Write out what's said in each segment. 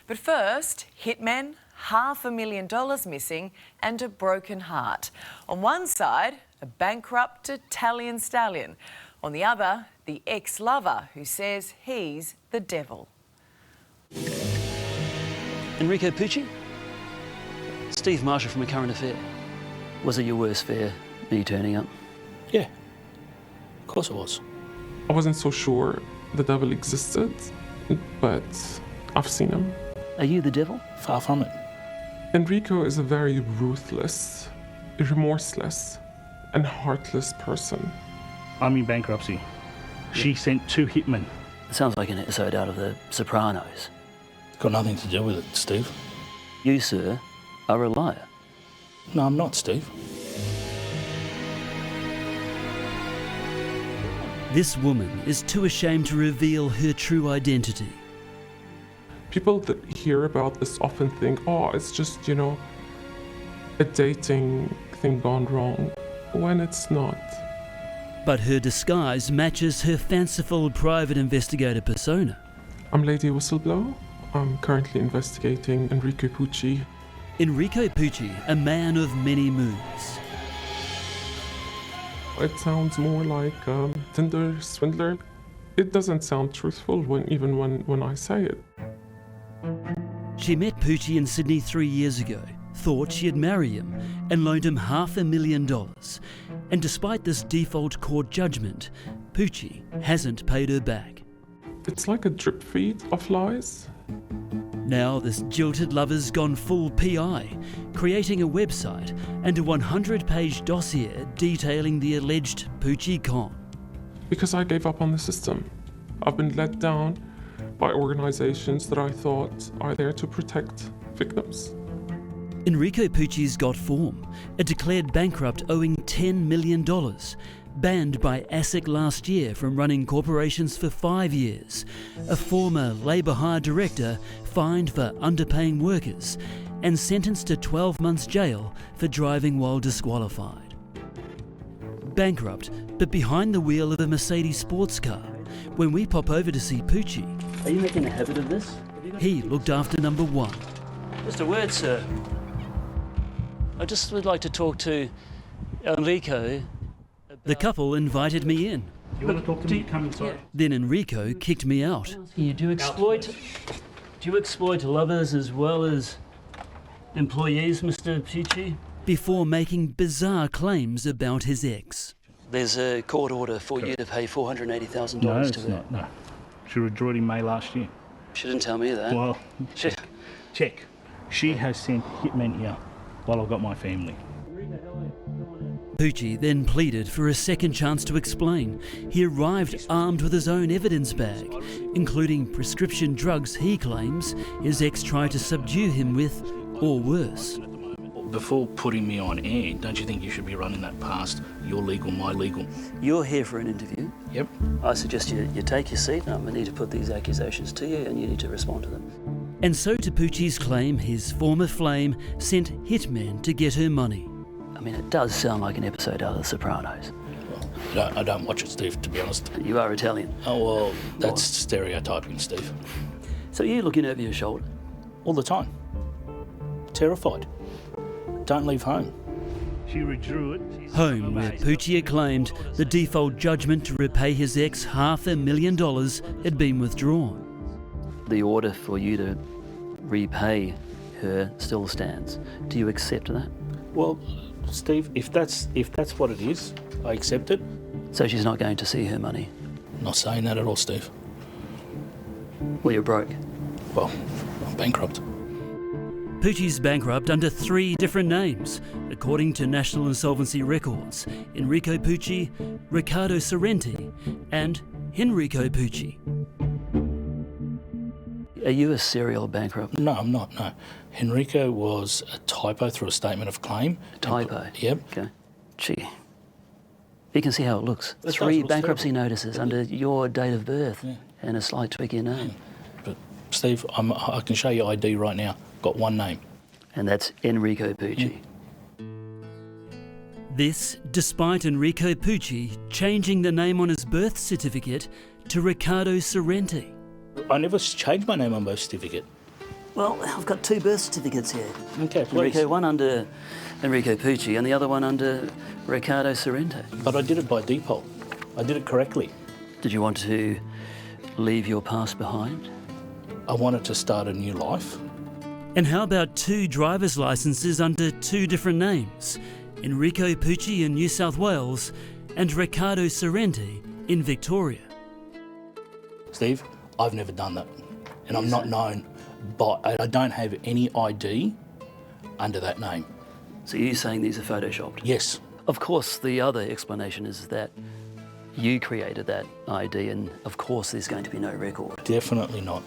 But first, hitmen, $500,000 missing and a broken heart. On one side, a bankrupt Italian stallion. On the other, the ex-lover who says he's the devil. Enrico Pucci? Steve Marshall from A Current Affair. Was it your worst fear, me turning up? Yeah, of course it was. I wasn't so sure the devil existed, but I've seen him. Are you the devil? Far from it. Enrico is a very ruthless, remorseless, and heartless person. I'm in bankruptcy. She sent 2 hitmen. It sounds like an episode out of The Sopranos. Got nothing to do with it, Steve. You, sir, are a liar. No, I'm not, Steve. This woman is too ashamed to reveal her true identity. People that hear about this often think, oh, it's just, you know, a dating thing gone wrong, when it's not. But her disguise matches her fanciful private investigator persona. I'm Lady Whistleblower. I'm currently investigating Enrico Pucci. Enrico Pucci, a man of many moves. It sounds more like Tinder swindler. It doesn't sound truthful when I say it. She met Pucci in Sydney 3 years ago, thought she'd marry him and loaned him $500,000. And despite this default court judgment, Pucci hasn't paid her back. It's like a drip feed of lies. Now this jilted lover's gone full PI, creating a website and a 100-page dossier detailing the alleged Pucci con. Because I gave up on the system. I've been let down by organizations that I thought are there to protect victims. Enrico Pucci's got form, a declared bankrupt owing $10 million, banned by ASIC last year from running corporations for 5 years, a former Labour hire director fined for underpaying workers, and sentenced to 12 months jail for driving while disqualified. Bankrupt, but behind the wheel of a Mercedes sports car. When we pop over to see Pucci, Are you making a habit of this? he looked after number 1. Just a word, sir. I just would like to talk to Enrico. The couple invited me in. You want to talk to me? Come inside. Then Enrico kicked me out. You do you exploit lovers as well as employees, Mr. Pucci? Before making bizarre claims about his ex. There's a court order for you to pay $480,000 No, to it's her. not. No. She withdrew it in May last year. She didn't tell me that. Well, She- check. She has sent hitmen here while I've got my family. Pucci then pleaded for a second chance to explain. He arrived armed with his own evidence bag, including prescription drugs he claims his ex tried to subdue him with, or worse. Before putting me on air, don't you think you should be running that past your legal, my legal? You're here for an interview. Yep. I suggest you take your seat. I need to put these accusations to you and you need to respond to them. And so to Pucci's claim, his former flame sent hitmen to get her money. I mean, it does sound like an episode out of The Sopranos. Well, I don't watch it, Steve, to be honest. You are Italian. Oh, well, that's stereotyping, Steve. So you're looking over your shoulder. All the time. Terrified. Don't leave home. She withdrew it. Home, where Pucci had claimed the default judgment to repay his ex $500,000 had been withdrawn. The order for you to repay her still stands. Do you accept that? Well, Steve, if that's what it is, I accept it. So she's not going to see her money? Not saying that at all, Steve. Well, you're broke. Well, I'm bankrupt. Pucci's bankrupt under 3 different names, according to National Insolvency Records: Enrico Pucci, Riccardo Sorrenti, and Enrico Pucci. Are you a serial bankrupt? No, I'm not, no. Enrico was a typo through a statement of claim. A typo? Yep. Okay. Gee. You can see how it looks. It 3 does, bankruptcy terrible. notices under your date of birth Yeah. and a slight tweak in your name. But, Steve, I can show you ID right now. Got one name. And that's Enrico Pucci. This, despite Enrico Pucci changing the name on his birth certificate to Riccardo Sorrenti. I never changed my name on my birth certificate. Well, I've got 2 birth certificates here. Okay, please. Enrico, one under Enrico Pucci and the other one under Riccardo Sorrento. But I did it by default. I did it correctly. Did you want to leave your past behind? I wanted to start a new life. And how about 2 driver's licenses under 2 different names? Enrico Pucci in New South Wales and Riccardo Sorrento in Victoria. Steve, I've never done that. And I'm not known, but I don't have any ID under that name. So you're saying these are photoshopped? Yes. Of course, the other explanation is that you created that ID and of course there's going to be no record. Definitely not.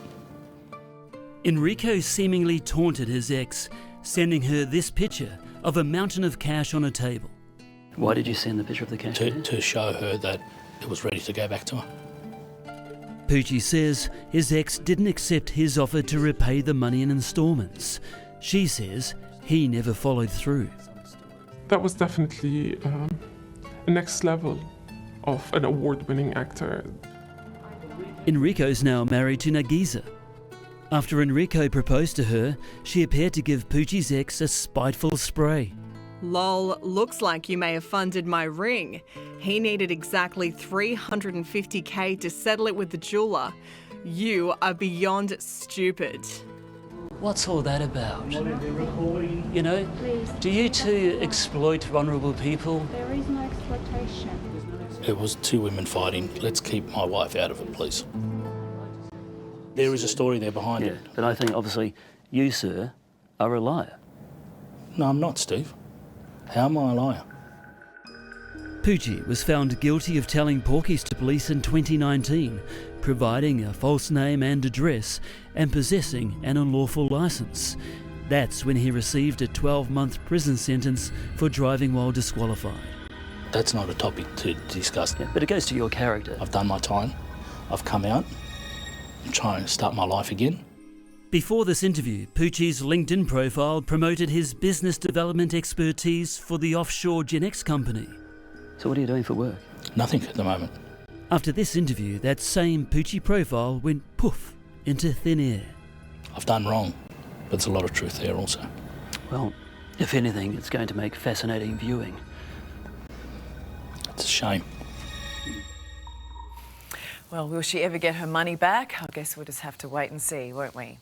Enrico seemingly taunted his ex, sending her this picture of a mountain of cash on a table. Why did you send the picture of the cash? To show her that it was ready to go back to her. Pucci says his ex didn't accept his offer to repay the money in instalments. She says he never followed through. That was definitely a next level of an award-winning actor. Enrico's now married to Nagisa. After Enrico proposed to her, she appeared to give Pucci's ex a spiteful spray. Lol, looks like you may have funded my ring. He needed exactly $350K to settle it with the jeweller. You are beyond stupid. What's all that about? You know, do you two exploit vulnerable people? There is no exploitation. It was 2 women fighting. Let's keep my wife out of it, please. There is a story there behind Yeah, it. but I think obviously you, sir, are a liar. No, I'm not, Steve. How am I a liar? Pucci was found guilty of telling porkies to police in 2019, providing a false name and address, and possessing an unlawful licence. That's when he received a 12-month prison sentence for driving while disqualified. That's not a topic to discuss. Yeah, but it goes to your character. I've done my time. I've come out. I'm trying to start my life again. Before this interview, Pucci's LinkedIn profile promoted his business development expertise for the offshore Gen X company. So what are you doing for work? Nothing at the moment. After this interview, that same Pucci profile went poof into thin air. I've done wrong, but there's a lot of truth there also. Well, if anything, it's going to make fascinating viewing. It's a shame. Well, will she ever get her money back? I guess we'll just have to wait and see, won't we?